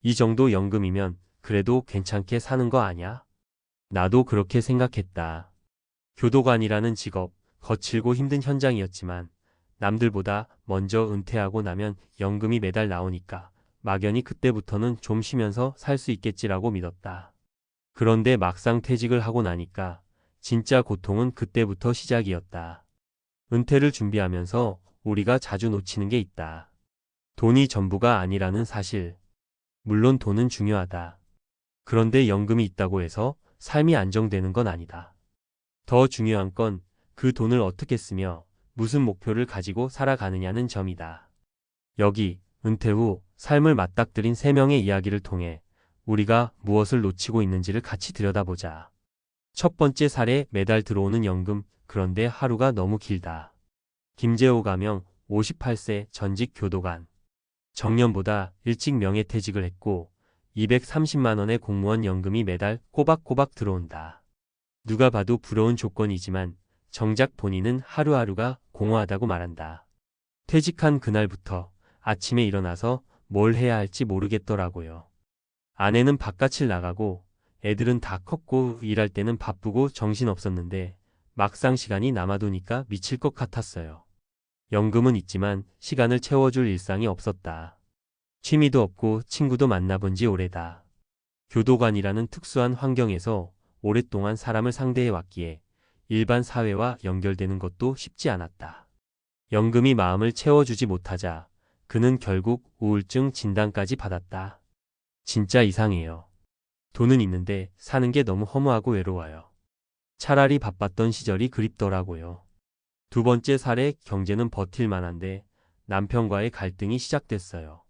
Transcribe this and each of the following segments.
이 정도 연금이면 그래도 괜찮게 사는 거 아냐? 나도 그렇게 생각했다. 교도관이라는 직업, 거칠고 힘든 현장이었지만 남들보다 먼저 은퇴하고 나면 연금이 매달 나오니까 막연히 그때부터는 좀 쉬면서 살 수 있겠지라고 믿었다. 그런데 막상 퇴직을 하고 나니까 진짜 고통은 그때부터 시작이었다. 은퇴를 준비하면서 우리가 자주 놓치는 게 있다. 돈이 전부가 아니라는 사실. 물론 돈은 중요하다. 그런데 연금이 있다고 해서 삶이 안정되는 건 아니다. 더 중요한 건 그 돈을 어떻게 쓰며 무슨 목표를 가지고 살아가느냐는 점이다. 여기 은퇴 후 삶을 맞닥뜨린 3명의 이야기를 통해 우리가 무엇을 놓치고 있는지를 같이 들여다보자. 첫 번째 사례, 매달 들어오는 연금. 그런데 하루가 너무 길다. 김재호 가명, 58세, 전직 교도관. 정년보다 일찍 명예퇴직을 했고 230만 원의 공무원 연금이 매달 꼬박꼬박 들어온다. 누가 봐도 부러운 조건이지만 정작 본인은 하루하루가 공허하다고 말한다. 퇴직한 그날부터 아침에 일어나서 뭘 해야 할지 모르겠더라고요. 아내는 바깥을 나가고 애들은 다 컸고 일할 때는 바쁘고 정신없었는데 막상 시간이 남아도니까 미칠 것 같았어요. 연금은 있지만 시간을 채워줄 일상이 없었다. 취미도 없고 친구도 만나본 지 오래다. 교도관이라는 특수한 환경에서 오랫동안 사람을 상대해 왔기에 일반 사회와 연결되는 것도 쉽지 않았다. 연금이 마음을 채워주지 못하자 그는 결국 우울증 진단까지 받았다. 진짜 이상해요. 돈은 있는데 사는 게 너무 허무하고 외로워요. 차라리 바빴던 시절이 그립더라고요. 두 번째 사례, 경제는 버틸 만한데 남편과의 갈등이 시작됐어요.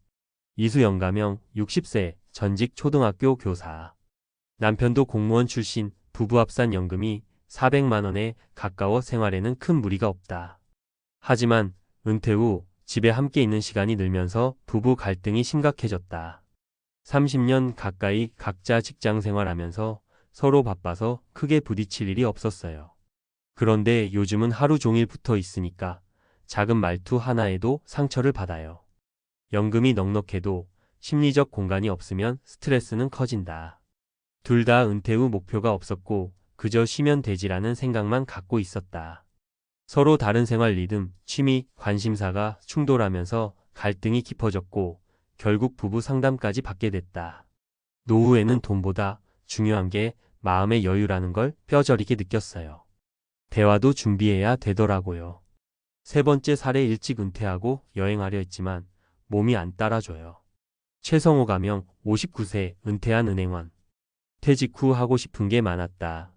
이수영 가명, 60세, 전직 초등학교 교사. 남편도 공무원 출신, 부부 합산 연금이 400만 원에 가까워 생활에는 큰 무리가 없다. 하지만 은퇴 후 집에 함께 있는 시간이 늘면서 부부 갈등이 심각해졌다. 30년 가까이 각자 직장 생활하면서 서로 바빠서 크게 부딪힐 일이 없었어요. 그런데 요즘은 하루 종일 붙어 있으니까 작은 말투 하나에도 상처를 받아요. 연금이 넉넉해도 심리적 공간이 없으면 스트레스는 커진다. 둘 다 은퇴 후 목표가 없었고 그저 쉬면 되지라는 생각만 갖고 있었다. 서로 다른 생활 리듬, 취미, 관심사가 충돌하면서 갈등이 깊어졌고 결국 부부 상담까지 받게 됐다. 노후에는 돈보다 중요한 게 마음의 여유라는 걸 뼈저리게 느꼈어요. 대화도 준비해야 되더라고요. 세 번째 사례, 일찍 은퇴하고 여행하려 했지만 몸이 안 따라줘요. 최성호 가명, 59세, 은퇴한 은행원. 퇴직 후 하고 싶은 게 많았다.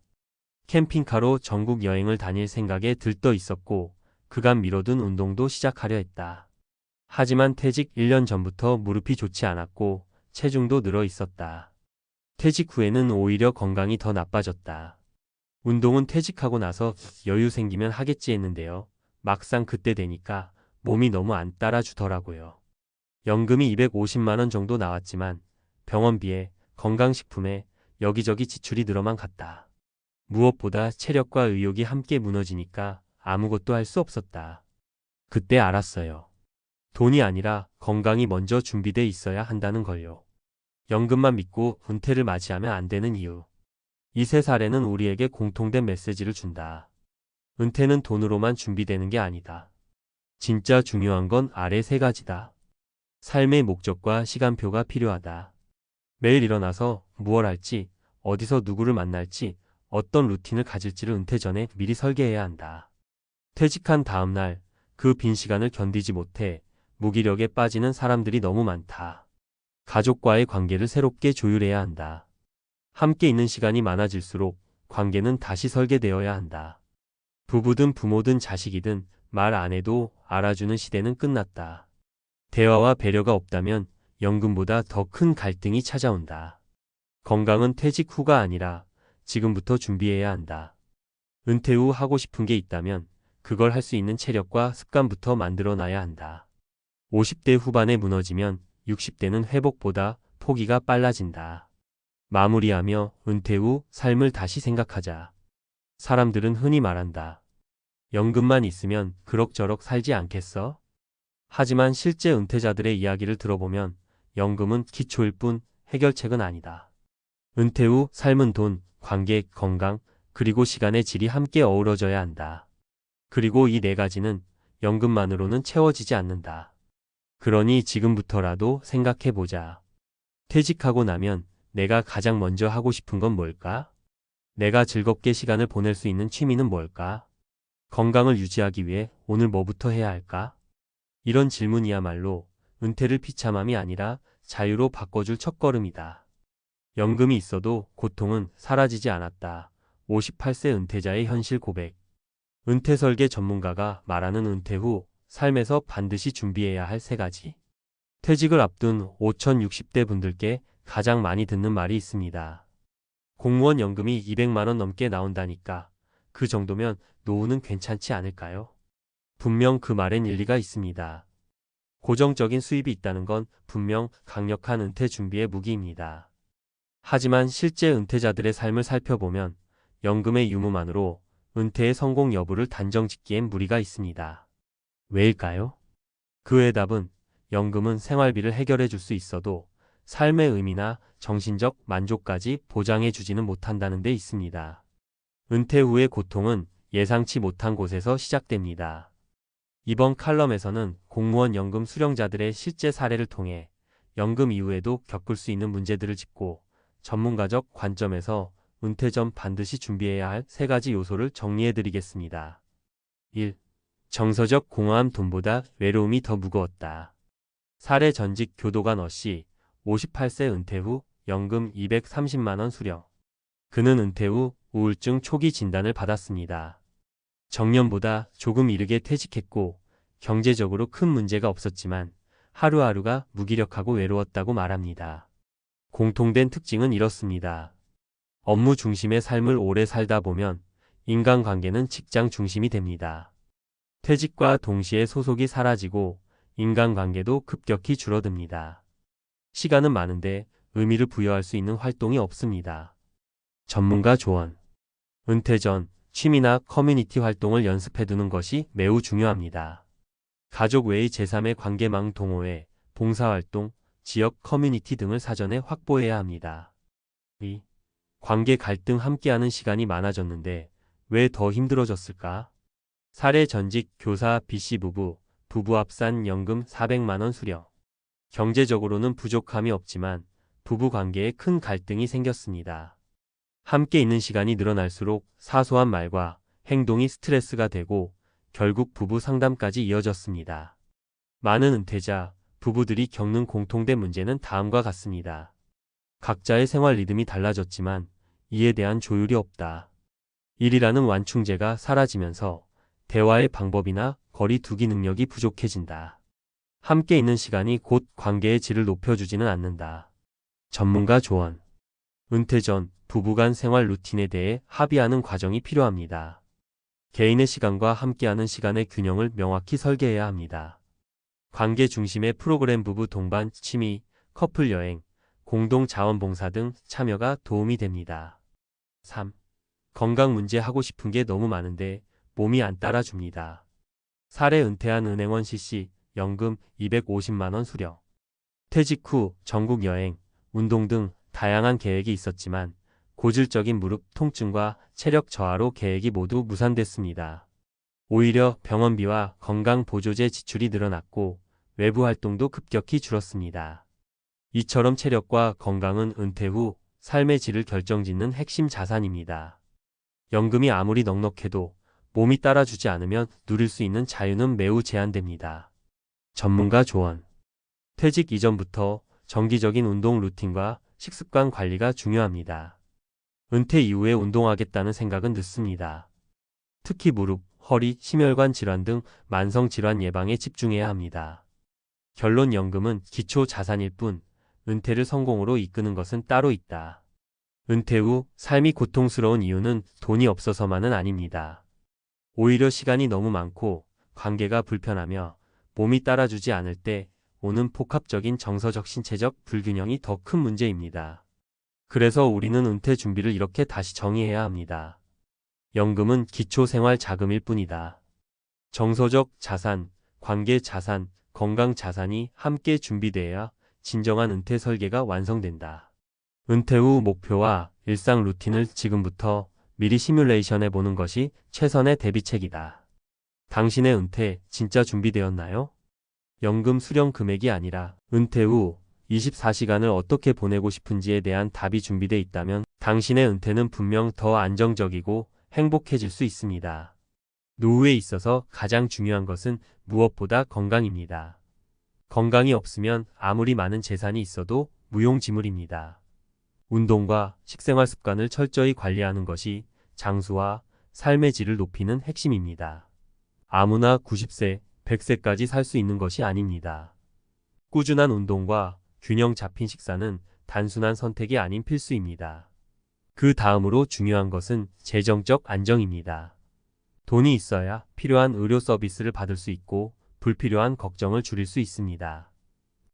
캠핑카로 전국 여행을 다닐 생각에 들떠 있었고 그간 미뤄둔 운동도 시작하려 했다. 하지만 퇴직 1년 전부터 무릎이 좋지 않았고 체중도 늘어 있었다. 퇴직 후에는 오히려 건강이 더 나빠졌다. 운동은 퇴직하고 나서 여유 생기면 하겠지 했는데요. 막상 그때 되니까 몸이 너무 안 따라주더라고요. 연금이 250만 원 정도 나왔지만 병원비에 건강식품에 여기저기 지출이 늘어만 갔다. 무엇보다 체력과 의욕이 함께 무너지니까 아무것도 할 수 없었다. 그때 알았어요. 돈이 아니라 건강이 먼저 준비돼 있어야 한다는 걸요. 연금만 믿고 은퇴를 맞이하면 안 되는 이유. 이 세 사례는 우리에게 공통된 메시지를 준다. 은퇴는 돈으로만 준비되는 게 아니다. 진짜 중요한 건 아래 세 가지다. 삶의 목적과 시간표가 필요하다. 매일 일어나서 무얼 할지, 어디서 누구를 만날지, 어떤 루틴을 가질지를 은퇴 전에 미리 설계해야 한다. 퇴직한 다음 날 그 빈 시간을 견디지 못해 무기력에 빠지는 사람들이 너무 많다. 가족과의 관계를 새롭게 조율해야 한다. 함께 있는 시간이 많아질수록 관계는 다시 설계되어야 한다. 부부든 부모든 자식이든 말 안 해도 알아주는 시대는 끝났다. 대화와 배려가 없다면 연금보다 더 큰 갈등이 찾아온다. 건강은 퇴직 후가 아니라 지금부터 준비해야 한다. 은퇴 후 하고 싶은 게 있다면 그걸 할 수 있는 체력과 습관부터 만들어 놔야 한다. 50대 후반에 무너지면 60대는 회복보다 포기가 빨라진다. 마무리하며 은퇴 후 삶을 다시 생각하자. 사람들은 흔히 말한다. 연금만 있으면 그럭저럭 살지 않겠어? 하지만 실제 은퇴자들의 이야기를 들어보면 연금은 기초일 뿐 해결책은 아니다. 은퇴 후 삶은 돈, 관계, 건강, 그리고 시간의 질이 함께 어우러져야 한다. 그리고 이 네 가지는 연금만으로는 채워지지 않는다. 그러니 지금부터라도 생각해보자. 퇴직하고 나면 내가 가장 먼저 하고 싶은 건 뭘까? 내가 즐겁게 시간을 보낼 수 있는 취미는 뭘까? 건강을 유지하기 위해 오늘 뭐부터 해야 할까? 이런 질문이야말로 은퇴를 비참함이 아니라 자유로 바꿔줄 첫걸음이다. 연금이 있어도 고통은 사라지지 않았다. 58세 은퇴자의 현실 고백. 은퇴 설계 전문가가 말하는 은퇴 후 삶에서 반드시 준비해야 할 세 가지. 퇴직을 앞둔 5060대 분들께 가장 많이 듣는 말이 있습니다. 공무원 연금이 200만 원 넘게 나온다니까 그 정도면 노후는 괜찮지 않을까요? 분명 그 말엔 일리가 있습니다. 고정적인 수입이 있다는 건 분명 강력한 은퇴 준비의 무기입니다. 하지만 실제 은퇴자들의 삶을 살펴보면 연금의 유무만으로 은퇴의 성공 여부를 단정짓기엔 무리가 있습니다. 왜일까요? 그의 답은 연금은 생활비를 해결해 줄 수 있어도 삶의 의미나 정신적 만족까지 보장해 주지는 못한다는 데 있습니다. 은퇴 후의 고통은 예상치 못한 곳에서 시작됩니다. 이번 칼럼에서는 공무원 연금 수령자들의 실제 사례를 통해 연금 이후에도 겪을 수 있는 문제들을 짚고 전문가적 관점에서 은퇴 전 반드시 준비해야 할 세 가지 요소를 정리해드리겠습니다. 1. 정서적 공허함. 돈보다 외로움이 더 무거웠다. 사례 전직 교도관 어씨 58세 은퇴 후 연금 230만 원 수령. 그는 은퇴 후 우울증 초기 진단을 받았습니다. 정년보다 조금 이르게 퇴직했고 경제적으로 큰 문제가 없었지만 하루하루가 무기력하고 외로웠다고 말합니다. 공통된 특징은 이렇습니다. 업무 중심의 삶을 오래 살다 보면 인간관계는 직장 중심이 됩니다. 퇴직과 동시에 소속이 사라지고 인간관계도 급격히 줄어듭니다. 시간은 많은데 의미를 부여할 수 있는 활동이 없습니다. 전문가 조언. 은퇴 전 취미나 커뮤니티 활동을 연습해두는 것이 매우 중요합니다. 가족 외의 제3의 관계망 동호회, 봉사활동, 지역 커뮤니티 등을 사전에 확보해야 합니다. 2. 관계 갈등. 함께하는 시간이 많아졌는데 왜 더 힘들어졌을까? 사례 전직 교사 B씨 부부 합산 연금 400만 원 수령. 경제적으로는 부족함이 없지만 부부 관계에 큰 갈등이 생겼습니다. 함께 있는 시간이 늘어날수록 사소한 말과 행동이 스트레스가 되고 결국 부부 상담까지 이어졌습니다. 많은 은퇴자 부부들이 겪는 공통된 문제는 다음과 같습니다. 각자의 생활 리듬이 달라졌지만 이에 대한 조율이 없다. 일이라는 완충제가 사라지면서 대화의 방법이나 거리 두기 능력이 부족해진다. 함께 있는 시간이 곧 관계의 질을 높여주지는 않는다. 전문가 조언. 은퇴 전 부부간 생활 루틴에 대해 합의하는 과정이 필요합니다. 개인의 시간과 함께하는 시간의 균형을 명확히 설계해야 합니다. 관계 중심의 프로그램, 부부 동반 취미, 커플 여행, 공동 자원봉사 등 참여가 도움이 됩니다. 3. 건강 문제. 하고 싶은 게 너무 많은데 몸이 안 따라줍니다. 사례 은퇴한 은행원 C씨 연금 250만 원 수령. 퇴직 후 전국 여행, 운동 등 다양한 계획이 있었지만 고질적인 무릎 통증과 체력 저하로 계획이 모두 무산됐습니다. 오히려 병원비와 건강보조제 지출이 늘어났고 외부 활동도 급격히 줄었습니다. 이처럼 체력과 건강은 은퇴 후 삶의 질을 결정짓는 핵심 자산입니다. 연금이 아무리 넉넉해도 몸이 따라주지 않으면 누릴 수 있는 자유는 매우 제한됩니다. 전문가 조언. 퇴직 이전부터 정기적인 운동 루틴과 식습관 관리가 중요합니다. 은퇴 이후에 운동하겠다는 생각은 늦습니다. 특히 무릎, 허리, 심혈관 질환 등 만성 질환 예방에 집중해야 합니다. 결론. 연금은 기초 자산일 뿐 은퇴를 성공으로 이끄는 것은 따로 있다. 은퇴 후 삶이 고통스러운 이유는 돈이 없어서만은 아닙니다. 오히려 시간이 너무 많고 관계가 불편하며 몸이 따라주지 않을 때 오는 복합적인 정서적 신체적 불균형이 더 큰 문제입니다. 그래서 우리는 은퇴 준비를 이렇게 다시 정의해야 합니다. 연금은 기초 생활 자금일 뿐이다. 정서적 자산, 관계 자산, 건강 자산이 함께 준비돼야 진정한 은퇴 설계가 완성된다. 은퇴 후 목표와 일상 루틴을 지금부터 미리 시뮬레이션해 보는 것이 최선의 대비책이다. 당신의 은퇴 진짜 준비되었나요? 연금 수령 금액이 아니라 은퇴 후 24시간을 어떻게 보내고 싶은지에 대한 답이 준비되어 있다면 당신의 은퇴는 분명 더 안정적이고 행복해질 수 있습니다. 노후에 있어서 가장 중요한 것은 무엇보다 건강입니다. 건강이 없으면 아무리 많은 재산이 있어도 무용지물입니다. 운동과 식생활 습관을 철저히 관리하는 것이 장수와 삶의 질을 높이는 핵심입니다. 아무나 90세, 100세까지 살 수 있는 것이 아닙니다. 꾸준한 운동과 균형 잡힌 식사는 단순한 선택이 아닌 필수입니다. 그 다음으로 중요한 것은 재정적 안정입니다. 돈이 있어야 필요한 의료 서비스를 받을 수 있고 불필요한 걱정을 줄일 수 있습니다.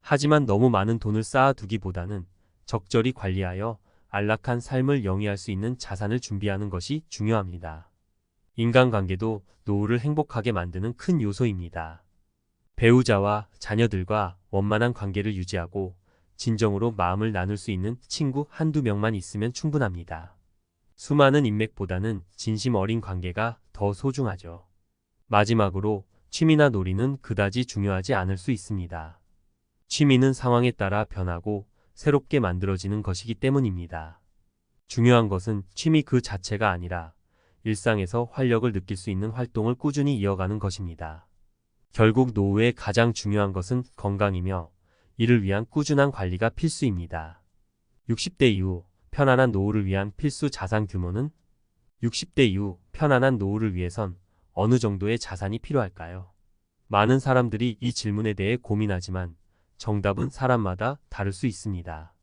하지만 너무 많은 돈을 쌓아두기보다는 적절히 관리하여 안락한 삶을 영위할 수 있는 자산을 준비하는 것이 중요합니다. 인간관계도 노후를 행복하게 만드는 큰 요소입니다. 배우자와 자녀들과 원만한 관계를 유지하고 진정으로 마음을 나눌 수 있는 친구 한두 명만 있으면 충분합니다. 수많은 인맥보다는 진심 어린 관계가 더 소중하죠. 마지막으로 취미나 놀이는 그다지 중요하지 않을 수 있습니다. 취미는 상황에 따라 변하고 새롭게 만들어지는 것이기 때문입니다. 중요한 것은 취미 그 자체가 아니라 일상에서 활력을 느낄 수 있는 활동을 꾸준히 이어가는 것입니다. 결국 노후에 가장 중요한 것은 건강이며 이를 위한 꾸준한 관리가 필수입니다. 60대 이후 편안한 노후를 위한 필수 자산 규모는? 60대 이후 편안한 노후를 위해선 어느 정도의 자산이 필요할까요? 많은 사람들이 이 질문에 대해 고민하지만 정답은 사람마다 다를 수 있습니다.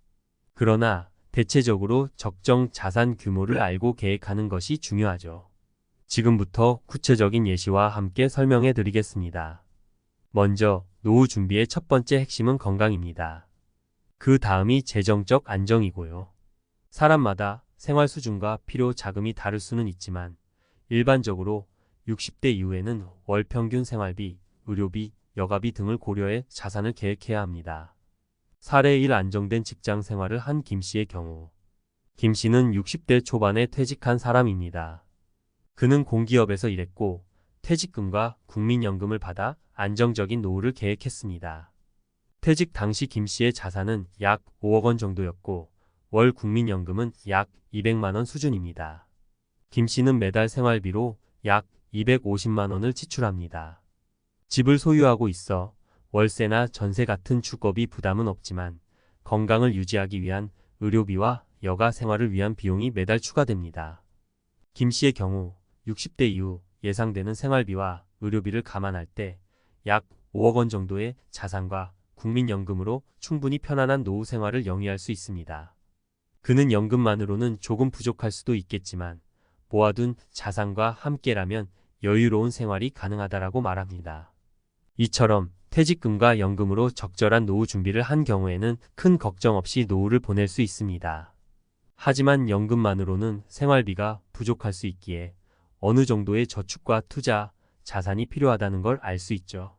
그러나 대체적으로 적정 자산 규모를 알고 계획하는 것이 중요하죠. 지금부터 구체적인 예시와 함께 설명해 드리겠습니다. 먼저 노후 준비의 첫 번째 핵심은 건강입니다. 그 다음이 재정적 안정이고요. 사람마다 생활 수준과 필요 자금이 다를 수는 있지만 일반적으로 60대 이후에는 월 평균 생활비, 의료비, 여가비 등을 고려해 자산을 계획해야 합니다. 사례 1 안정된 직장 생활을 한 김 씨의 경우. 김 씨는 60대 초반에 퇴직한 사람입니다. 그는 공기업에서 일했고 퇴직금과 국민연금을 받아 안정적인 노후를 계획했습니다. 퇴직 당시 김 씨의 자산은 약 5억 원 정도였고 월 국민연금은 약 200만 원 수준입니다. 김 씨는 매달 생활비로 약 250만 원을 지출합니다. 집을 소유하고 있어 월세나 전세 같은 주거비 부담은 없지만 건강을 유지하기 위한 의료비와 여가 생활을 위한 비용이 매달 추가됩니다. 김 씨의 경우 60대 이후 예상되는 생활비와 의료비를 감안할 때 약 5억 원 정도의 자산과 국민연금으로 충분히 편안한 노후 생활을 영위할 수 있습니다. 그는 연금만으로는 조금 부족할 수도 있겠지만 모아둔 자산과 함께라면 여유로운 생활이 가능하다라고 말합니다. 이처럼 퇴직금과 연금으로 적절한 노후 준비를 한 경우에는 큰 걱정 없이 노후를 보낼 수 있습니다. 하지만 연금만으로는 생활비가 부족할 수 있기에 어느 정도의 저축과 투자, 자산이 필요하다는 걸 알 수 있죠.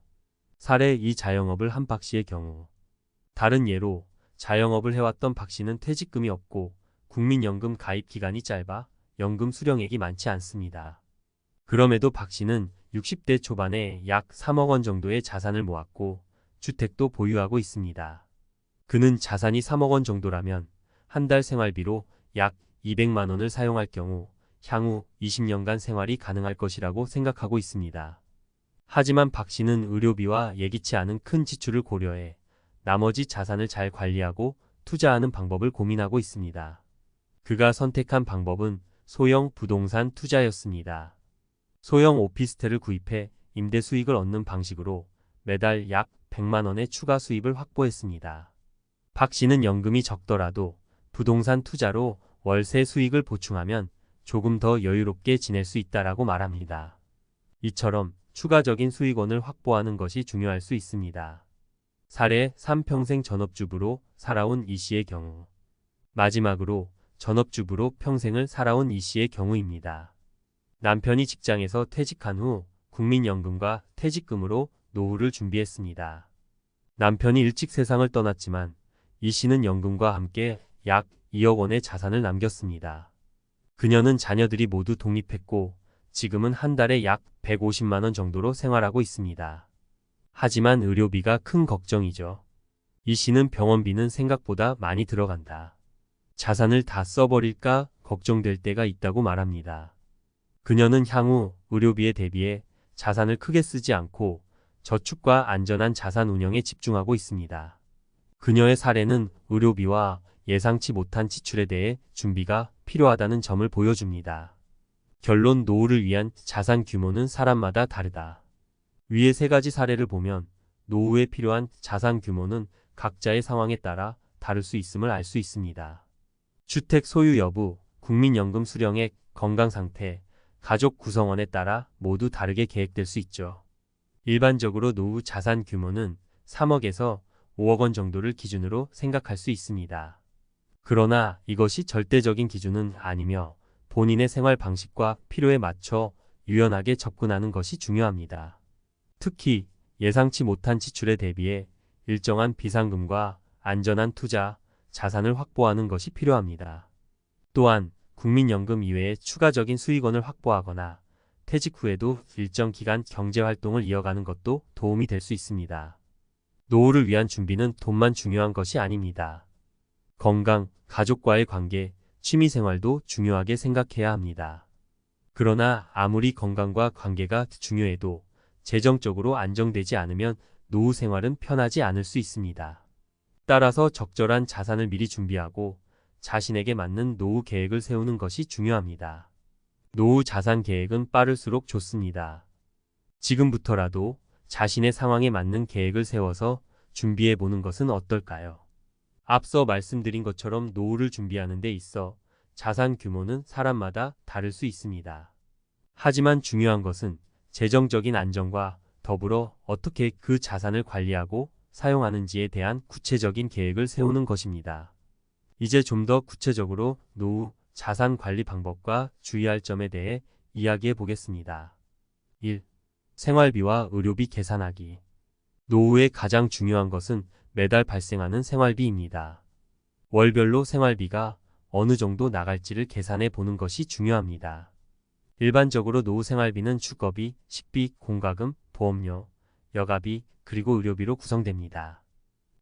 사례 2 자영업을 한 박 씨의 경우. 다른 예로 자영업을 해왔던 박 씨는 퇴직금이 없고 국민연금 가입 기간이 짧아 연금 수령액이 많지 않습니다. 그럼에도 박 씨는 60대 초반에 약 3억 원 정도의 자산을 모았고 주택도 보유하고 있습니다. 그는 자산이 3억 원 정도라면 한 달 생활비로 약 200만 원을 사용할 경우 향후 20년간 생활이 가능할 것이라고 생각하고 있습니다. 하지만 박 씨는 의료비와 예기치 않은 큰 지출을 고려해 나머지 자산을 잘 관리하고 투자하는 방법을 고민하고 있습니다. 그가 선택한 방법은 소형 부동산 투자였습니다. 소형 오피스텔을 구입해 임대 수익을 얻는 방식으로 매달 약 100만 원의 추가 수입을 확보했습니다. 박 씨는 연금이 적더라도 부동산 투자로 월세 수익을 보충하면 조금 더 여유롭게 지낼 수 있다라고 말합니다. 이처럼 추가적인 수익원을 확보하는 것이 중요할 수 있습니다. 사례 3 평생 전업주부로 살아온 이 씨의 경우. 마지막으로 전업주부로 평생을 살아온 이 씨의 경우입니다. 남편이 직장에서 퇴직한 후 국민연금과 퇴직금으로 노후를 준비했습니다. 남편이 일찍 세상을 떠났지만 이 씨는 연금과 함께 약 2억 원의 자산을 남겼습니다. 그녀는 자녀들이 모두 독립했고 지금은 한 달에 약 150만 원 정도로 생활하고 있습니다. 하지만 의료비가 큰 걱정이죠. 이 씨는 병원비는 생각보다 많이 들어간다. 자산을 다 써버릴까 걱정될 때가 있다고 말합니다. 그녀는 향후 의료비에 대비해 자산을 크게 쓰지 않고 저축과 안전한 자산 운영에 집중하고 있습니다. 그녀의 사례는 의료비와 예상치 못한 지출에 대해 준비가 필요하다는 점을 보여줍니다. 결론 노후를 위한 자산 규모는 사람마다 다르다. 위의 세 가지 사례를 보면 노후에 필요한 자산 규모는 각자의 상황에 따라 다를 수 있음을 알 수 있습니다. 주택 소유 여부, 국민연금 수령액, 건강 상태, 가족 구성원에 따라 모두 다르게 계획될 수 있죠. 일반적으로 노후 자산 규모는 3억에서 5억 원 정도를 기준으로 생각할 수 있습니다. 그러나 이것이 절대적인 기준은 아니며 본인의 생활 방식과 필요에 맞춰 유연하게 접근하는 것이 중요합니다. 특히 예상치 못한 지출에 대비해 일정한 비상금과 안전한 투자, 자산을 확보하는 것이 필요합니다. 또한 국민연금 이외에 추가적인 수익원을 확보하거나 퇴직 후에도 일정 기간 경제활동을 이어가는 것도 도움이 될 수 있습니다. 노후를 위한 준비는 돈만 중요한 것이 아닙니다. 건강, 가족과의 관계, 취미생활도 중요하게 생각해야 합니다. 그러나 아무리 건강과 관계가 중요해도 재정적으로 안정되지 않으면 노후 생활은 편하지 않을 수 있습니다. 따라서 적절한 자산을 미리 준비하고 자신에게 맞는 노후 계획을 세우는 것이 중요합니다. 노후 자산 계획은 빠를수록 좋습니다. 지금부터라도 자신의 상황에 맞는 계획을 세워서 준비해 보는 것은 어떨까요? 앞서 말씀드린 것처럼 노후를 준비하는 데 있어 자산 규모는 사람마다 다를 수 있습니다. 하지만 중요한 것은 재정적인 안정과 더불어 어떻게 그 자산을 관리하고 사용하는지에 대한 구체적인 계획을 세우는 것입니다. 이제 좀 더 구체적으로 노후 자산 관리 방법과 주의할 점에 대해 이야기해 보겠습니다. 1. 생활비와 의료비 계산하기. 노후에 가장 중요한 것은 매달 발생하는 생활비입니다. 월별로 생활비가 어느 정도 나갈지를 계산해 보는 것이 중요합니다. 일반적으로 노후 생활비는 주거비, 식비, 공과금, 보험료, 여가비, 그리고 의료비로 구성됩니다.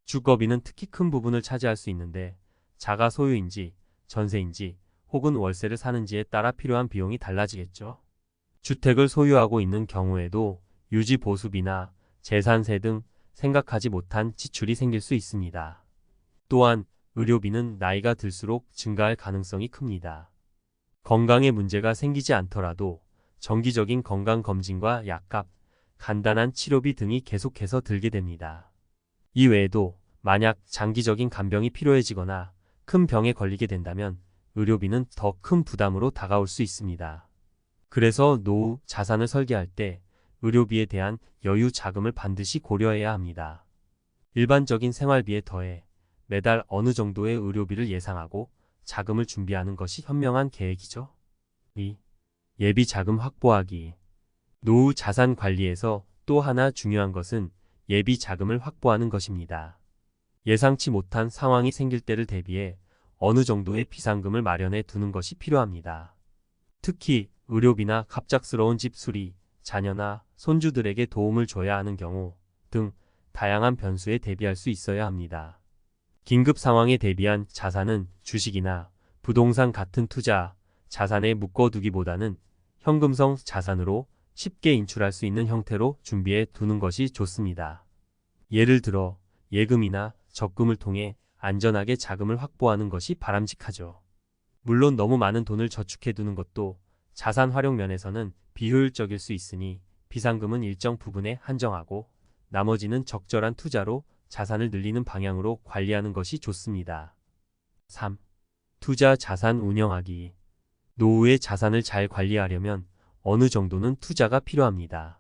주거비는 특히 큰 부분을 차지할 수 있는데 자가 소유인지 전세인지 혹은 월세를 사는지에 따라 필요한 비용이 달라지겠죠. 주택을 소유하고 있는 경우에도 유지 보수비나 재산세 등 생각하지 못한 지출이 생길 수 있습니다. 또한 의료비는 나이가 들수록 증가할 가능성이 큽니다. 건강에 문제가 생기지 않더라도 정기적인 건강검진과 약값, 간단한 치료비 등이 계속해서 들게 됩니다. 이 외에도 만약 장기적인 간병이 필요해지거나 큰 병에 걸리게 된다면 의료비는 더 큰 부담으로 다가올 수 있습니다. 그래서 노후 자산을 설계할 때 의료비에 대한 여유 자금을 반드시 고려해야 합니다. 일반적인 생활비에 더해 매달 어느 정도의 의료비를 예상하고 자금을 준비하는 것이 현명한 계획이죠. 2. 예비 자금 확보하기. 노후 자산 관리에서 또 하나 중요한 것은 예비 자금을 확보하는 것입니다. 예상치 못한 상황이 생길 때를 대비해 어느 정도의 비상금을 마련해 두는 것이 필요합니다. 특히 의료비나 갑작스러운 집 수리, 자녀나 손주들에게 도움을 줘야 하는 경우 등 다양한 변수에 대비할 수 있어야 합니다. 긴급 상황에 대비한 자산은 주식이나 부동산 같은 투자, 자산에 묶어두기보다는 현금성 자산으로 쉽게 인출할 수 있는 형태로 준비해 두는 것이 좋습니다. 예를 들어 예금이나 적금을 통해 안전하게 자금을 확보하는 것이 바람직하죠. 물론 너무 많은 돈을 저축해 두는 것도 자산 활용 면에서는 비효율적일 수 있으니 비상금은 일정 부분에 한정하고 나머지는 적절한 투자로 자산을 늘리는 방향으로 관리하는 것이 좋습니다. 3. 투자 자산 운영하기. 노후의 자산을 잘 관리하려면 어느 정도는 투자가 필요합니다.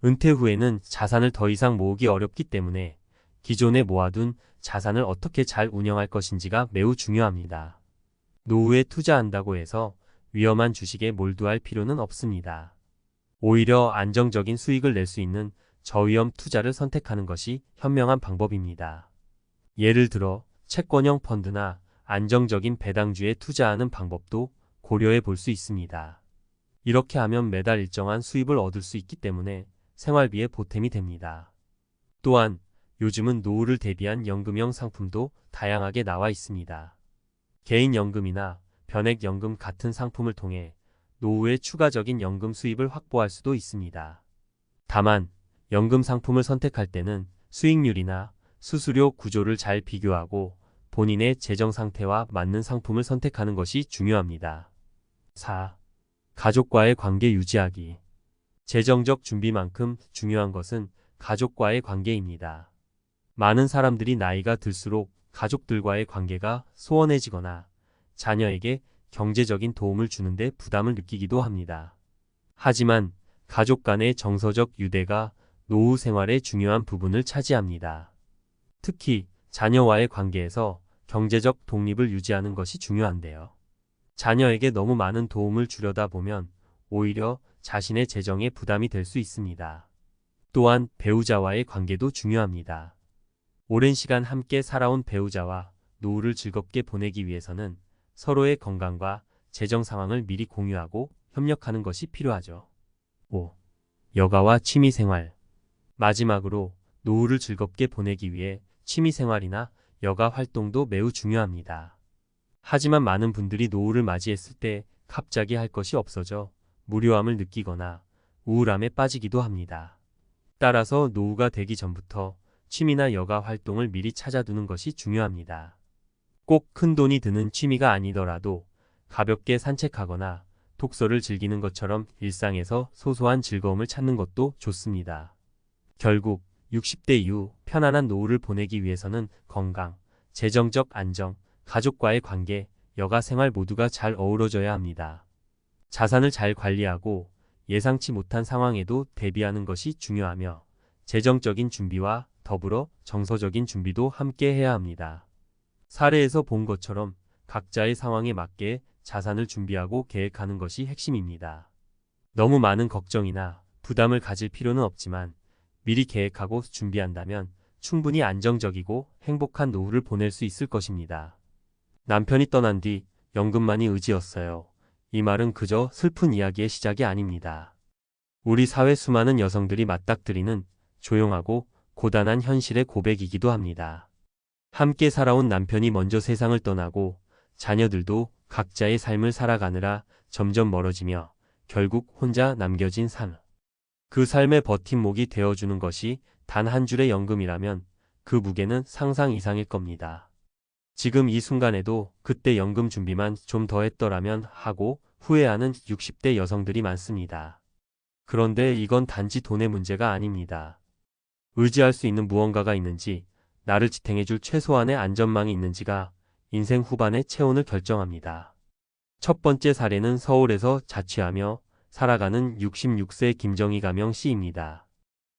은퇴 후에는 자산을 더 이상 모으기 어렵기 때문에 기존에 모아둔 자산을 어떻게 잘 운영할 것인지가 매우 중요합니다. 노후에 투자한다고 해서 위험한 주식에 몰두할 필요는 없습니다. 오히려 안정적인 수익을 낼 수 있는 저위험 투자를 선택하는 것이 현명한 방법입니다. 예를 들어 채권형 펀드나 안정적인 배당주에 투자하는 방법도 고려해 볼 수 있습니다. 이렇게 하면 매달 일정한 수입을 얻을 수 있기 때문에 생활비에 보탬이 됩니다. 또한 요즘은 노후를 대비한 연금형 상품도 다양하게 나와 있습니다. 개인연금이나 변액연금 같은 상품을 통해 노후에 추가적인 연금 수입을 확보할 수도 있습니다. 다만 연금 상품을 선택할 때는 수익률이나 수수료 구조를 잘 비교하고 본인의 재정 상태와 맞는 상품을 선택하는 것이 중요합니다. 4. 가족과의 관계 유지하기. 재정적 준비만큼 중요한 것은 가족과의 관계입니다. 많은 사람들이 나이가 들수록 가족들과의 관계가 소원해지거나 자녀에게 경제적인 도움을 주는데 부담을 느끼기도 합니다. 하지만 가족 간의 정서적 유대가 노후 생활의 중요한 부분을 차지합니다. 특히 자녀와의 관계에서 경제적 독립을 유지하는 것이 중요한데요. 자녀에게 너무 많은 도움을 주려다 보면 오히려 자신의 재정에 부담이 될 수 있습니다. 또한 배우자와의 관계도 중요합니다. 오랜 시간 함께 살아온 배우자와 노후를 즐겁게 보내기 위해서는 서로의 건강과 재정 상황을 미리 공유하고 협력하는 것이 필요하죠. 5. 여가와 취미생활. 마지막으로 노후를 즐겁게 보내기 위해 취미생활이나 여가 활동도 매우 중요합니다. 하지만 많은 분들이 노후를 맞이했을 때 갑자기 할 것이 없어져 무료함을 느끼거나 우울함에 빠지기도 합니다. 따라서 노후가 되기 전부터 취미나 여가 활동을 미리 찾아두는 것이 중요합니다. 꼭 큰 돈이 드는 취미가 아니더라도 가볍게 산책하거나 독서를 즐기는 것처럼 일상에서 소소한 즐거움을 찾는 것도 좋습니다. 결국 60대 이후 편안한 노후를 보내기 위해서는 건강, 재정적 안정, 가족과의 관계, 여가 생활 모두가 잘 어우러져야 합니다. 자산을 잘 관리하고 예상치 못한 상황에도 대비하는 것이 중요하며 재정적인 준비와 더불어 정서적인 준비도 함께 해야 합니다. 사례에서 본 것처럼 각자의 상황에 맞게 자산을 준비하고 계획하는 것이 핵심입니다. 너무 많은 걱정이나 부담을 가질 필요는 없지만 미리 계획하고 준비한다면 충분히 안정적이고 행복한 노후를 보낼 수 있을 것입니다. 남편이 떠난 뒤 연금만이 의지였어요. 이 말은 그저 슬픈 이야기의 시작이 아닙니다. 우리 사회 수많은 여성들이 맞닥뜨리는 조용하고 고단한 현실의 고백이기도 합니다. 함께 살아온 남편이 먼저 세상을 떠나고 자녀들도 각자의 삶을 살아가느라 점점 멀어지며 결국 혼자 남겨진 삶. 그 삶의 버팀목이 되어주는 것이 단 한 줄의 연금이라면 그 무게는 상상 이상일 겁니다. 지금 이 순간에도 그때 연금 준비만 좀 더 했더라면 하고 후회하는 60대 여성들이 많습니다. 그런데 이건 단지 돈의 문제가 아닙니다. 의지할 수 있는 무언가가 있는지, 나를 지탱해줄 최소한의 안전망이 있는지가 인생 후반의 체온을 결정합니다. 첫 번째 사례는 서울에서 자취하며 살아가는 66세 김정희 가명 씨입니다.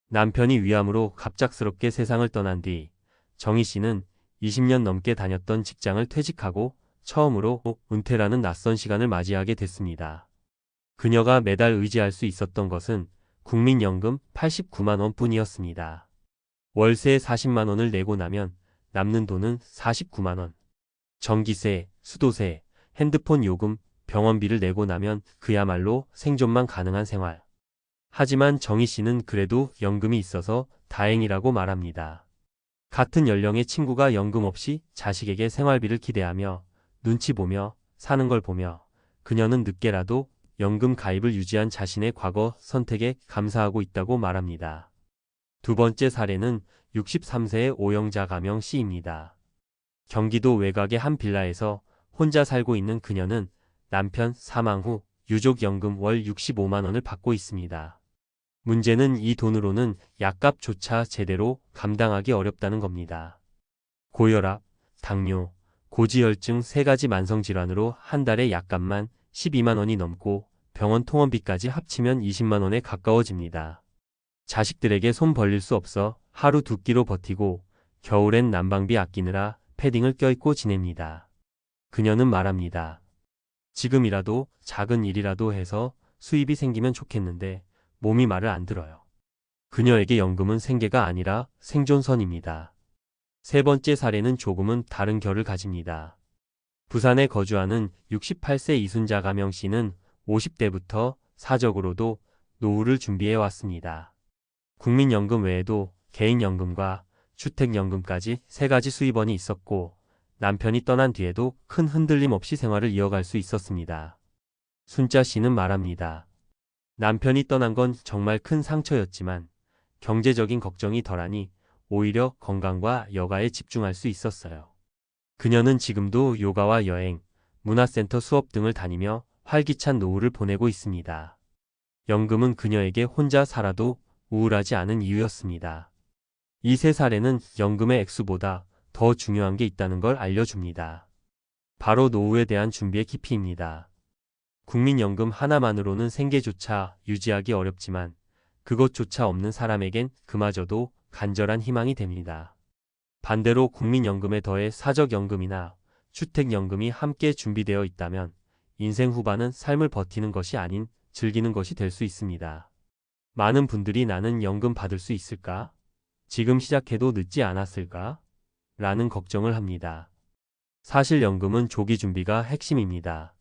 남편이 위암으로 갑작스럽게 세상을 떠난 뒤 정희 씨는 20년 넘게 다녔던 직장을 퇴직하고 처음으로 은퇴라는 낯선 시간을 맞이하게 됐습니다. 그녀가 매달 의지할 수 있었던 것은 국민연금 89만 원뿐이었습니다. 월세 40만 원을 내고 나면 남는 돈은 49만 원. 전기세, 수도세, 핸드폰 요금, 병원비를 내고 나면 그야말로 생존만 가능한 생활. 하지만 정희 씨는 그래도 연금이 있어서 다행이라고 말합니다. 같은 연령의 친구가 연금 없이 자식에게 생활비를 기대하며 눈치 보며 사는 걸 보며 그녀는 늦게라도 연금 가입을 유지한 자신의 과거 선택에 감사하고 있다고 말합니다. 두 번째 사례는 63세의 오영자 가명 씨입니다. 경기도 외곽의 한 빌라에서 혼자 살고 있는 그녀는 남편 사망 후 유족연금 월 65만 원을 받고 있습니다. 문제는 이 돈으로는 약값조차 제대로 감당하기 어렵다는 겁니다. 고혈압, 당뇨, 고지혈증 3가지 만성질환으로 한 달에 약값만 12만 원이 넘고 병원 통원비까지 합치면 20만 원에 가까워집니다. 자식들에게 손 벌릴 수 없어 하루 2끼로 버티고 겨울엔 난방비 아끼느라 패딩을 껴입고 지냅니다. 그녀는 말합니다. 지금이라도 작은 일이라도 해서 수입이 생기면 좋겠는데 몸이 말을 안 들어요. 그녀에게 연금은 생계가 아니라 생존선입니다. 세 번째 사례는 조금은 다른 결을 가집니다. 부산에 거주하는 68세 이순자 가명 씨는 50대부터 사적으로도 노후를 준비해 왔습니다. 국민연금 외에도 개인연금과 주택연금까지 세 가지 수입원이 있었고 남편이 떠난 뒤에도 큰 흔들림 없이 생활을 이어갈 수 있었습니다. 순자 씨는 말합니다. 남편이 떠난 건 정말 큰 상처였지만 경제적인 걱정이 덜하니 오히려 건강과 여가에 집중할 수 있었어요. 그녀는 지금도 요가와 여행, 문화센터 수업 등을 다니며 활기찬 노후를 보내고 있습니다. 연금은 그녀에게 혼자 살아도 우울하지 않은 이유였습니다. 이 세 사례는 연금의 액수보다 더 중요한 게 있다는 걸 알려줍니다. 바로 노후에 대한 준비의 깊이입니다. 국민연금 하나만으로는 생계조차 유지하기 어렵지만 그것조차 없는 사람에겐 그마저도 간절한 희망이 됩니다. 반대로 국민연금에 더해 사적연금이나 주택연금이 함께 준비되어 있다면 인생 후반은 삶을 버티는 것이 아닌 즐기는 것이 될 수 있습니다. 많은 분들이 나는 연금 받을 수 있을까? 지금 시작해도 늦지 않았을까? 라는 걱정을 합니다. 사실 연금은 조기 준비가 핵심입니다.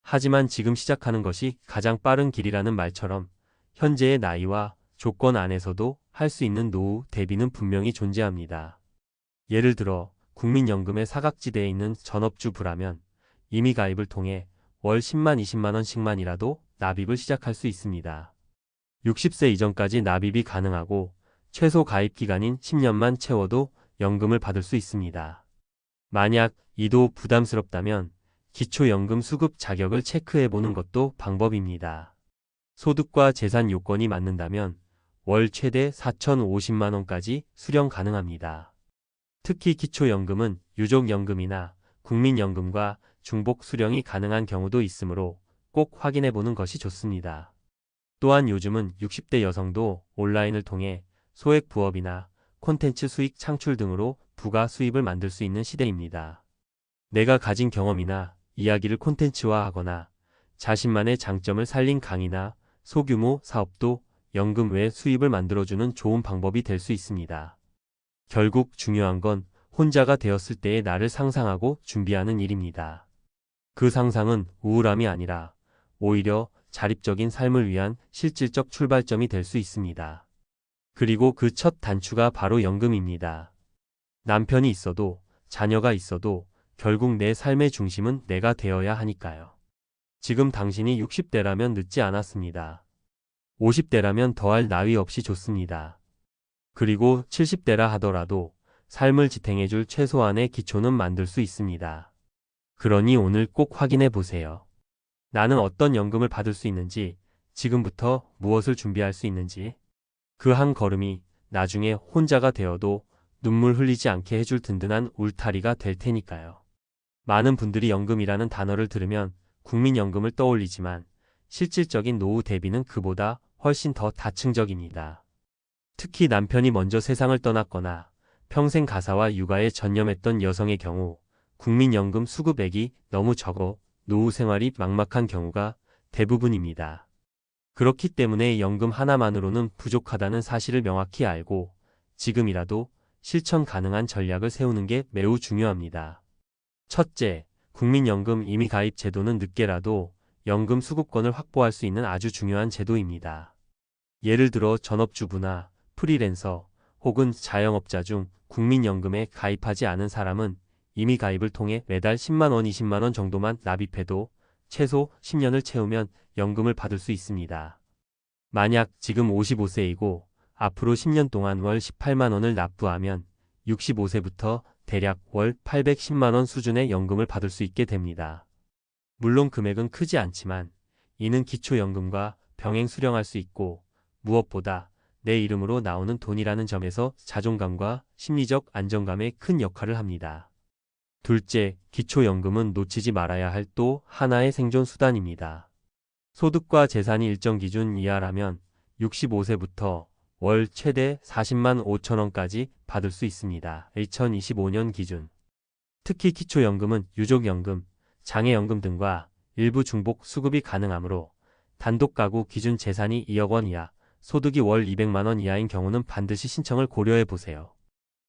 하지만 지금 시작하는 것이 가장 빠른 길이라는 말처럼 현재의 나이와 조건 안에서도 할 수 있는 노후 대비는 분명히 존재합니다. 예를 들어 국민연금의 사각지대에 있는 전업주부라면 임의 가입을 통해 월 10만 20만 원씩만이라도 납입을 시작할 수 있습니다. 60세 이전까지 납입이 가능하고 최소 가입 기간인 10년만 채워도 연금을 받을 수 있습니다. 만약 이도 부담스럽다면 기초연금 수급 자격을 체크해보는 것도 방법입니다. 소득과 재산 요건이 맞는다면 월 최대 4,050만 원까지 수령 가능합니다. 특히 기초연금은 유족연금이나 국민연금과 중복 수령이 가능한 경우도 있으므로 꼭 확인해보는 것이 좋습니다. 또한 요즘은 60대 여성도 온라인을 통해 소액 부업이나 콘텐츠 수익 창출 등으로 부가 수입을 만들 수 있는 시대입니다. 내가 가진 경험이나 이야기를 콘텐츠화하거나 자신만의 장점을 살린 강의나 소규모 사업도 연금 외 수입을 만들어주는 좋은 방법이 될 수 있습니다. 결국 중요한 건 혼자가 되었을 때의 나를 상상하고 준비하는 일입니다. 그 상상은 우울함이 아니라 오히려 자립적인 삶을 위한 실질적 출발점이 될 수 있습니다. 그리고 그 첫 단추가 바로 연금입니다. 남편이 있어도 자녀가 있어도 결국 내 삶의 중심은 내가 되어야 하니까요. 지금 당신이 60대라면 늦지 않았습니다. 50대라면 더할 나위 없이 좋습니다. 그리고 70대라 하더라도 삶을 지탱해줄 최소한의 기초는 만들 수 있습니다. 그러니 오늘 꼭 확인해 보세요. 나는 어떤 연금을 받을 수 있는지, 지금부터 무엇을 준비할 수 있는지, 그 한 걸음이 나중에 혼자가 되어도 눈물 흘리지 않게 해줄 든든한 울타리가 될 테니까요. 많은 분들이 연금이라는 단어를 들으면 국민연금을 떠올리지만 실질적인 노후 대비는 그보다 훨씬 더 다층적입니다. 특히 남편이 먼저 세상을 떠났거나 평생 가사와 육아에 전념했던 여성의 경우 국민연금 수급액이 너무 적어 노후 생활이 막막한 경우가 대부분입니다. 그렇기 때문에 연금 하나만으로는 부족하다는 사실을 명확히 알고 지금이라도 실천 가능한 전략을 세우는 게 매우 중요합니다. 첫째, 국민연금 임의가입 제도는 늦게라도 연금 수급권을 확보할 수 있는 아주 중요한 제도입니다. 예를 들어 전업주부나 프리랜서 혹은 자영업자 중 국민연금에 가입하지 않은 사람은 임의가입을 통해 매달 10만 원, 20만 원 정도만 납입해도 최소 10년을 채우면 연금을 받을 수 있습니다. 만약 지금 55세이고 앞으로 10년 동안 월 18만 원을 납부하면 65세부터 대략 월 810만 원 수준의 연금을 받을 수 있게 됩니다. 물론 금액은 크지 않지만 이는 기초연금과 병행 수령할 수 있고 무엇보다 내 이름으로 나오는 돈이라는 점에서 자존감과 심리적 안정감에 큰 역할을 합니다. 둘째, 기초연금은 놓치지 말아야 할 또 하나의 생존 수단입니다. 소득과 재산이 일정 기준 이하라면 65세부터 월 최대 40만 5천 원까지 받을 수 있습니다. 2025년 기준. 특히 기초연금은 유족연금, 장애연금 등과 일부 중복 수급이 가능하므로 단독 가구 기준 재산이 2억 원 이하, 소득이 월 200만 원 이하인 경우는 반드시 신청을 고려해 보세요.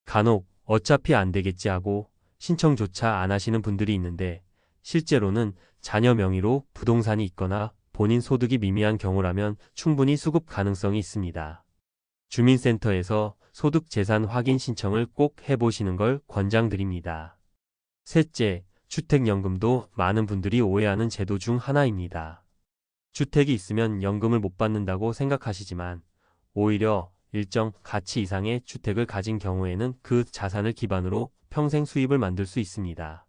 간혹 어차피 안 되겠지 하고 신청조차 안 하시는 분들이 있는데 실제로는 자녀 명의로 부동산이 있거나 본인 소득이 미미한 경우라면 충분히 수급 가능성이 있습니다. 주민센터에서 소득재산 확인 신청을 꼭 해보시는 걸 권장드립니다. 셋째, 주택연금도 많은 분들이 오해하는 제도 중 하나입니다. 주택이 있으면 연금을 못 받는다고 생각하시지만 오히려 일정 가치 이상의 주택을 가진 경우에는 그 자산을 기반으로 평생 수입을 만들 수 있습니다.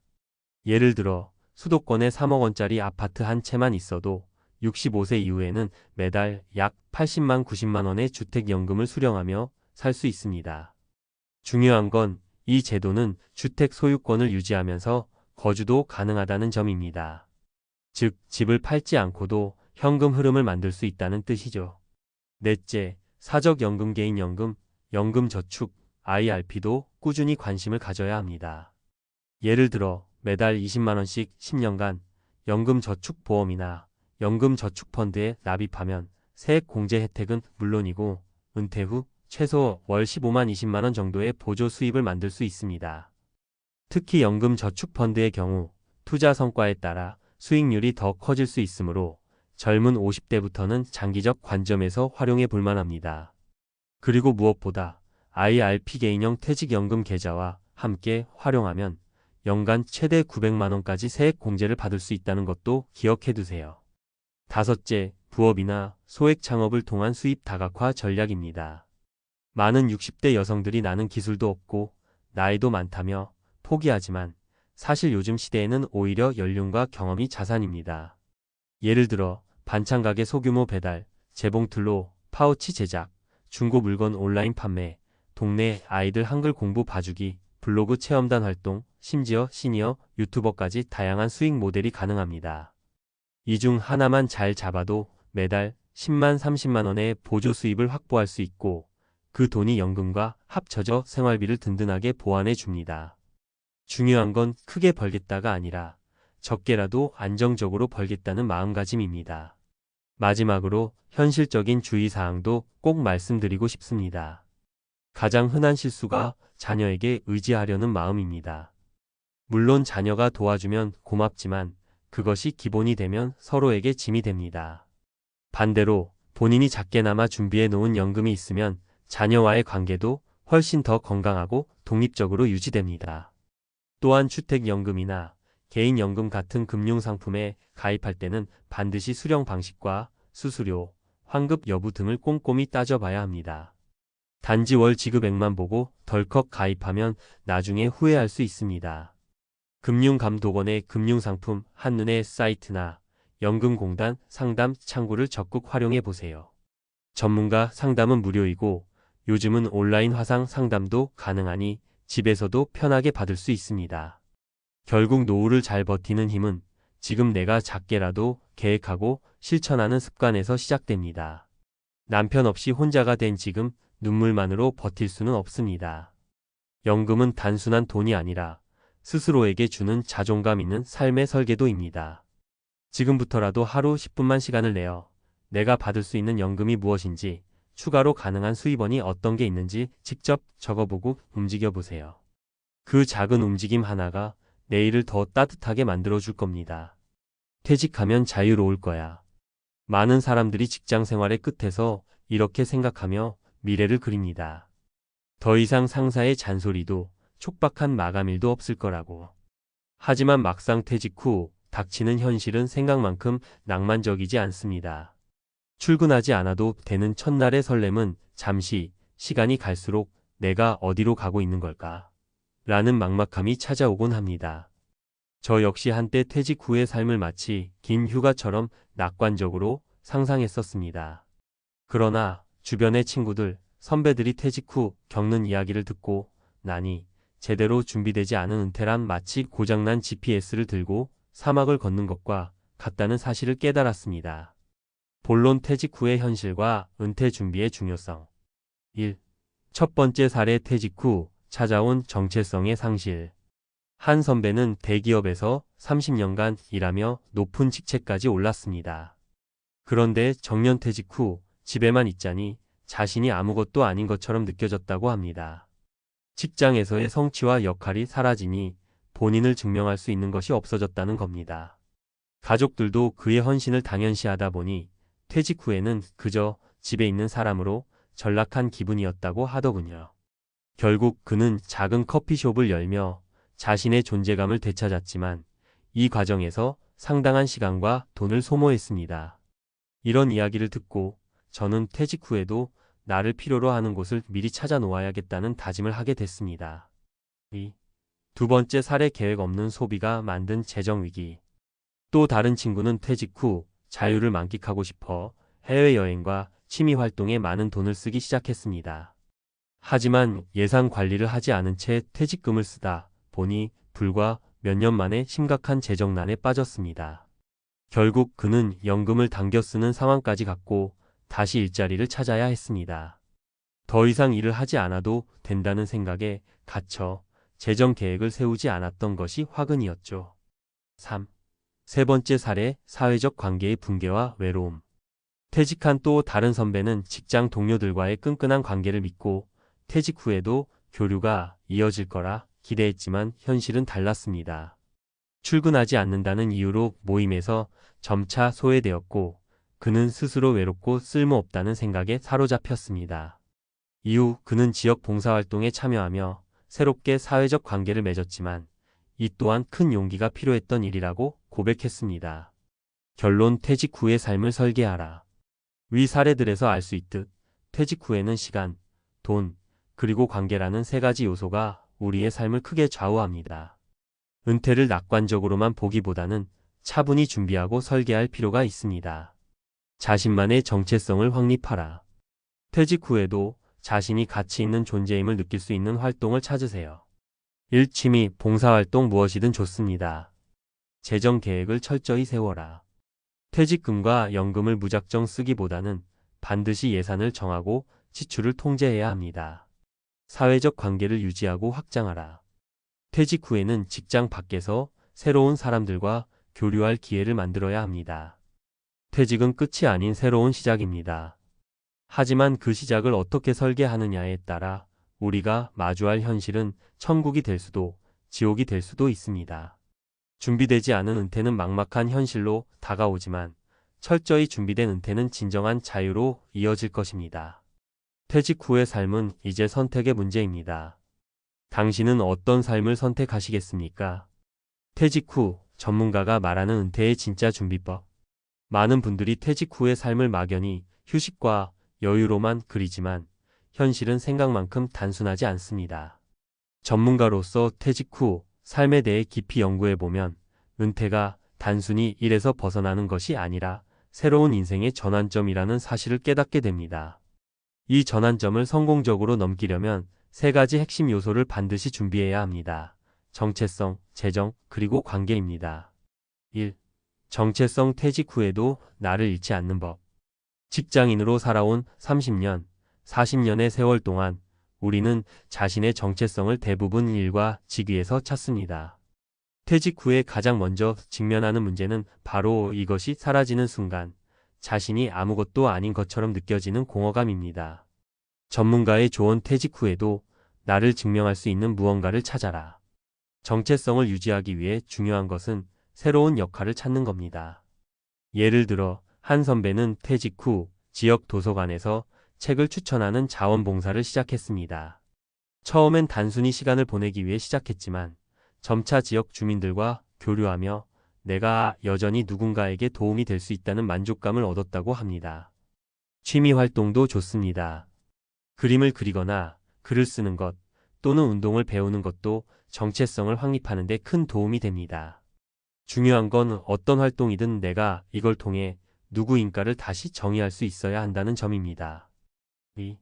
예를 들어 수도권에 3억 원짜리 아파트 한 채만 있어도 65세 이후에는 매달 약 80만 90만 원의 주택연금을 수령하며 살 수 있습니다. 중요한 건 이 제도는 주택 소유권을 유지하면서 거주도 가능하다는 점입니다. 즉, 집을 팔지 않고도 현금 흐름을 만들 수 있다는 뜻이죠. 넷째, 사적연금, 개인연금, 연금저축, IRP도 꾸준히 관심을 가져야 합니다. 예를 들어 매달 20만 원씩 10년간 연금저축보험이나 연금저축펀드에 납입하면 세액공제 혜택은 물론이고 은퇴 후 최소 월 15만 20만 원 정도의 보조 수입을 만들 수 있습니다. 특히 연금저축펀드의 경우 투자 성과에 따라 수익률이 더 커질 수 있으므로 젊은 50대부터는 장기적 관점에서 활용해 볼 만합니다. 그리고 무엇보다 IRP 개인형 퇴직연금 계좌와 함께 활용하면 연간 최대 900만 원까지 세액 공제를 받을 수 있다는 것도 기억해 두세요. 다섯째, 부업이나 소액 창업을 통한 수입 다각화 전략입니다. 많은 60대 여성들이 나는 기술도 없고 나이도 많다며 포기하지만 사실 요즘 시대에는 오히려 연륜과 경험이 자산입니다. 예를 들어 반찬가게 소규모 배달, 재봉틀로 파우치 제작, 중고 물건 온라인 판매, 동네 아이들 한글 공부 봐주기, 블로그 체험단 활동, 심지어 시니어 유튜버까지 다양한 수익 모델이 가능합니다. 이 중 하나만 잘 잡아도 매달 10만 30만 원의 보조 수입을 확보할 수 있고 그 돈이 연금과 합쳐져 생활비를 든든하게 보완해 줍니다. 중요한 건 크게 벌겠다가 아니라 적게라도 안정적으로 벌겠다는 마음가짐입니다. 마지막으로 현실적인 주의사항도 꼭 말씀드리고 싶습니다. 가장 흔한 실수가 자녀에게 의지하려는 마음입니다. 물론 자녀가 도와주면 고맙지만 그것이 기본이 되면 서로에게 짐이 됩니다. 반대로 본인이 작게나마 준비해 놓은 연금이 있으면 자녀와의 관계도 훨씬 더 건강하고 독립적으로 유지됩니다. 또한 주택연금이나 개인연금 같은 금융상품에 가입할 때는 반드시 수령 방식과 수수료, 환급 여부 등을 꼼꼼히 따져봐야 합니다. 단지 월 지급액만 보고 덜컥 가입하면 나중에 후회할 수 있습니다. 금융감독원의 금융상품 한눈에 사이트나 연금공단 상담 창구를 적극 활용해 보세요. 전문가 상담은 무료이고 요즘은 온라인 화상 상담도 가능하니 집에서도 편하게 받을 수 있습니다. 결국 노후를 잘 버티는 힘은 지금 내가 작게라도 계획하고 실천하는 습관에서 시작됩니다. 남편 없이 혼자가 된 지금 눈물만으로 버틸 수는 없습니다. 연금은 단순한 돈이 아니라 스스로에게 주는 자존감 있는 삶의 설계도입니다. 지금부터라도 하루 10분만 시간을 내어 내가 받을 수 있는 연금이 무엇인지, 추가로 가능한 수입원이 어떤 게 있는지 직접 적어보고 움직여보세요. 그 작은 움직임 하나가 내일을 더 따뜻하게 만들어줄 겁니다. 퇴직하면 자유로울 거야. 많은 사람들이 직장 생활의 끝에서 이렇게 생각하며 미래를 그립니다. 더 이상 상사의 잔소리도 촉박한 마감일도 없을 거라고. 하지만 막상 퇴직 후 닥치는 현실은 생각만큼 낭만적이지 않습니다. 출근하지 않아도 되는 첫날의 설렘은 잠시, 시간이 갈수록 내가 어디로 가고 있는 걸까? 라는 막막함이 찾아오곤 합니다. 저 역시 한때 퇴직 후의 삶을 마치 긴 휴가처럼 낙관적으로 상상했었습니다. 그러나 주변의 친구들, 선배들이 퇴직 후 겪는 이야기를 듣고 나니 제대로 준비되지 않은 은퇴란 마치 고장난 GPS를 들고 사막을 걷는 것과 같다는 사실을 깨달았습니다. 본론 퇴직 후의 현실과 은퇴 준비의 중요성. 1. 첫 번째 사례, 퇴직 후 찾아온 정체성의 상실. 한 선배는 대기업에서 30년간 일하며 높은 직책까지 올랐습니다. 그런데 정년퇴직 후 집에만 있자니 자신이 아무것도 아닌 것처럼 느껴졌다고 합니다. 직장에서의 성취와 역할이 사라지니 본인을 증명할 수 있는 것이 없어졌다는 겁니다. 가족들도 그의 헌신을 당연시하다 보니 퇴직 후에는 그저 집에 있는 사람으로 전락한 기분이었다고 하더군요. 결국 그는 작은 커피숍을 열며 자신의 존재감을 되찾았지만 이 과정에서 상당한 시간과 돈을 소모했습니다. 이런 이야기를 듣고 저는 퇴직 후에도 나를 필요로 하는 곳을 미리 찾아 놓아야겠다는 다짐을 하게 됐습니다. 두 번째 사례 계획 없는 소비가 만든 재정 위기. 또 다른 친구는 퇴직 후 자유를 만끽하고 싶어 해외여행과 취미 활동에 많은 돈을 쓰기 시작했습니다. 하지만 예산 관리를 하지 않은 채 퇴직금을 쓰다 보니 불과 몇 년 만에 심각한 재정난에 빠졌습니다. 결국 그는 연금을 당겨 쓰는 상황까지 갔고 다시 일자리를 찾아야 했습니다. 더 이상 일을 하지 않아도 된다는 생각에 갇혀 재정 계획을 세우지 않았던 것이 화근이었죠. 3. 세 번째 사례, 사회적 관계의 붕괴와 외로움. 퇴직한 또 다른 선배는 직장 동료들과의 끈끈한 관계를 믿고 퇴직 후에도 교류가 이어질 거라 기대했지만 현실은 달랐습니다. 출근하지 않는다는 이유로 모임에서 점차 소외되었고 그는 스스로 외롭고 쓸모없다는 생각에 사로잡혔습니다. 이후 그는 지역 봉사활동에 참여하며 새롭게 사회적 관계를 맺었지만 이 또한 큰 용기가 필요했던 일이라고 고백했습니다. 결론, 퇴직 후의 삶을 설계하라. 위 사례들에서 알 수 있듯 퇴직 후에는 시간, 돈, 그리고 관계라는 세 가지 요소가 우리의 삶을 크게 좌우합니다. 은퇴를 낙관적으로만 보기보다는 차분히 준비하고 설계할 필요가 있습니다. 자신만의 정체성을 확립하라. 퇴직 후에도 자신이 가치 있는 존재임을 느낄 수 있는 활동을 찾으세요. 1. 취미, 봉사활동 무엇이든 좋습니다. 재정 계획을 철저히 세워라. 퇴직금과 연금을 무작정 쓰기보다는 반드시 예산을 정하고 지출을 통제해야 합니다. 사회적 관계를 유지하고 확장하라. 퇴직 후에는 직장 밖에서 새로운 사람들과 교류할 기회를 만들어야 합니다. 퇴직은 끝이 아닌 새로운 시작입니다. 하지만 그 시작을 어떻게 설계하느냐에 따라 우리가 마주할 현실은 천국이 될 수도 지옥이 될 수도 있습니다. 준비되지 않은 은퇴는 막막한 현실로 다가오지만 철저히 준비된 은퇴는 진정한 자유로 이어질 것입니다. 퇴직 후의 삶은 이제 선택의 문제입니다. 당신은 어떤 삶을 선택하시겠습니까? 퇴직 후 전문가가 말하는 은퇴의 진짜 준비법. 많은 분들이 퇴직 후의 삶을 막연히 휴식과 여유로만 그리지만 현실은 생각만큼 단순하지 않습니다. 전문가로서 퇴직 후 삶에 대해 깊이 연구해보면 은퇴가 단순히 일에서 벗어나는 것이 아니라 새로운 인생의 전환점이라는 사실을 깨닫게 됩니다. 이 전환점을 성공적으로 넘기려면 세 가지 핵심 요소를 반드시 준비해야 합니다. 정체성, 재정, 그리고 관계입니다. 1. 정체성. 퇴직 후에도 나를 잃지 않는 법. 직장인으로 살아온 30년, 40년의 세월 동안 우리는 자신의 정체성을 대부분 일과 직위에서 찾습니다. 퇴직 후에 가장 먼저 직면하는 문제는 바로 이것이 사라지는 순간 자신이 아무것도 아닌 것처럼 느껴지는 공허감입니다. 전문가의 조언, 퇴직 후에도 나를 증명할 수 있는 무언가를 찾아라. 정체성을 유지하기 위해 중요한 것은 새로운 역할을 찾는 겁니다. 예를 들어 한 선배는 퇴직 후 지역 도서관에서 책을 추천하는 자원봉사를 시작했습니다. 처음엔 단순히 시간을 보내기 위해 시작했지만 점차 지역 주민들과 교류하며 내가 여전히 누군가에게 도움이 될 수 있다는 만족감을 얻었다고 합니다. 취미 활동도 좋습니다. 그림을 그리거나 글을 쓰는 것 또는 운동을 배우는 것도 정체성을 확립하는 데 큰 도움이 됩니다. 중요한 건 어떤 활동이든 내가 이걸 통해 누구인가를 다시 정의할 수 있어야 한다는 점입니다. 2.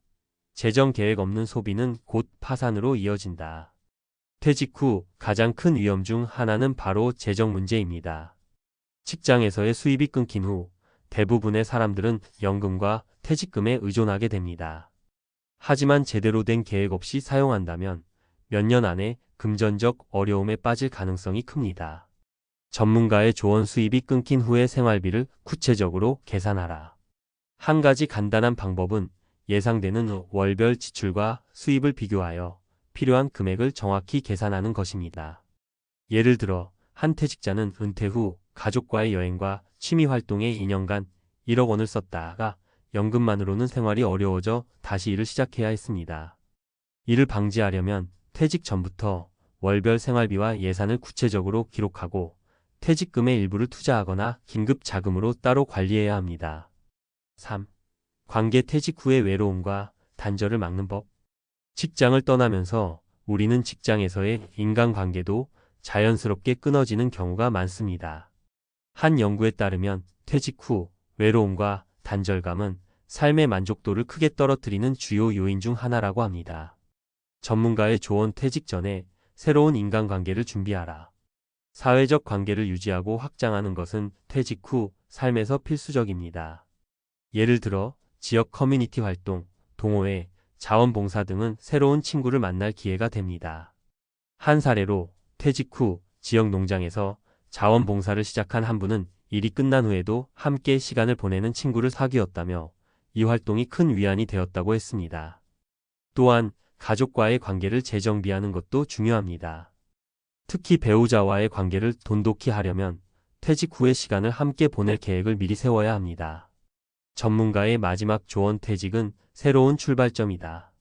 재정 계획 없는 소비는 곧 파산으로 이어진다. 퇴직 후 가장 큰 위험 중 하나는 바로 재정 문제입니다. 직장에서의 수입이 끊긴 후 대부분의 사람들은 연금과 퇴직금에 의존하게 됩니다. 하지만 제대로 된 계획 없이 사용한다면 몇 년 안에 금전적 어려움에 빠질 가능성이 큽니다. 전문가의 조언, 수입이 끊긴 후의 생활비를 구체적으로 계산하라. 한 가지 간단한 방법은 예상되는 월별 지출과 수입을 비교하여 필요한 금액을 정확히 계산하는 것입니다. 예를 들어 한 퇴직자는 은퇴 후 가족과의 여행과 취미 활동에 2년간 1억 원을 썼다가 연금만으로는 생활이 어려워져 다시 일을 시작해야 했습니다. 이를 방지하려면 퇴직 전부터 월별 생활비와 예산을 구체적으로 기록하고 퇴직금의 일부를 투자하거나 긴급 자금으로 따로 관리해야 합니다. 3. 관계 퇴직 후의 외로움과 단절을 막는 법. 직장을 떠나면서 우리는 직장에서의 인간관계도 자연스럽게 끊어지는 경우가 많습니다. 한 연구에 따르면 퇴직 후 외로움과 단절감은 삶의 만족도를 크게 떨어뜨리는 주요 요인 중 하나라고 합니다. 전문가의 조언: 퇴직 전에 새로운 인간관계를 준비하라. 사회적 관계를 유지하고 확장하는 것은 퇴직 후 삶에서 필수적입니다. 예를 들어 지역 커뮤니티 활동, 동호회, 자원봉사 등은 새로운 친구를 만날 기회가 됩니다. 한 사례로 퇴직 후 지역 농장에서 자원봉사를 시작한 한 분은 일이 끝난 후에도 함께 시간을 보내는 친구를 사귀었다며 이 활동이 큰 위안이 되었다고 했습니다. 또한 가족과의 관계를 재정비하는 것도 중요합니다. 특히 배우자와의 관계를 돈독히 하려면 퇴직 후의 시간을 함께 보낼 계획을 미리 세워야 합니다. 전문가의 마지막 조언: 퇴직은 새로운 출발점이다.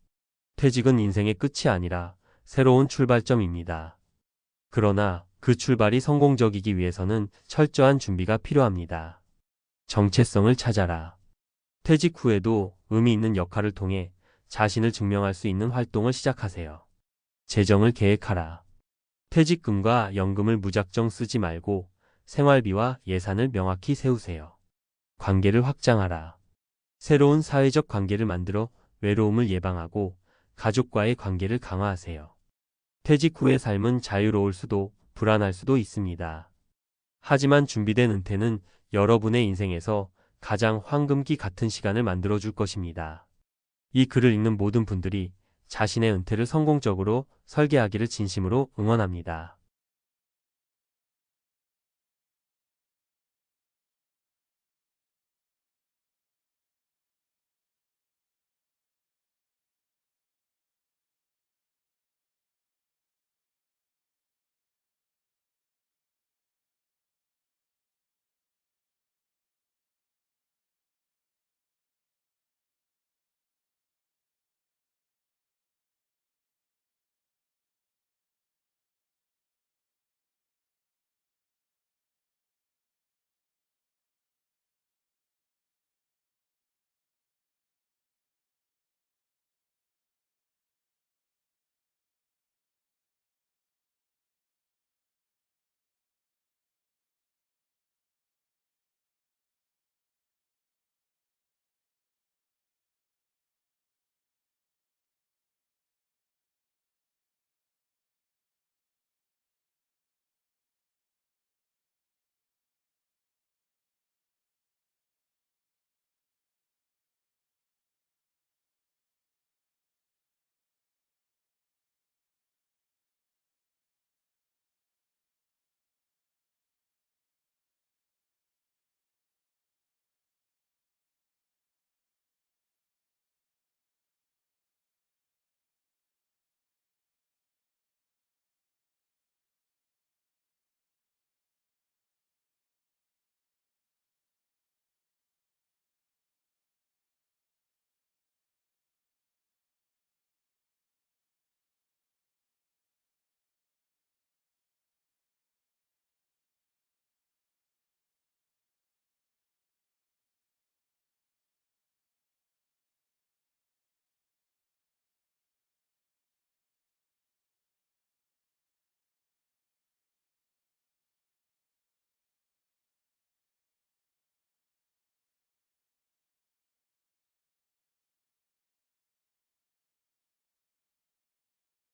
퇴직은 인생의 끝이 아니라 새로운 출발점입니다. 그러나 그 출발이 성공적이기 위해서는 철저한 준비가 필요합니다. 정체성을 찾아라. 퇴직 후에도 의미 있는 역할을 통해 자신을 증명할 수 있는 활동을 시작하세요. 재정을 계획하라. 퇴직금과 연금을 무작정 쓰지 말고 생활비와 예산을 명확히 세우세요. 관계를 확장하라. 새로운 사회적 관계를 만들어 외로움을 예방하고 가족과의 관계를 강화하세요. 퇴직 후의 삶은 자유로울 수도 불안할 수도 있습니다. 하지만 준비된 은퇴는 여러분의 인생에서 가장 황금기 같은 시간을 만들어줄 것입니다. 이 글을 읽는 모든 분들이 자신의 은퇴를 성공적으로 설계하기를 진심으로 응원합니다.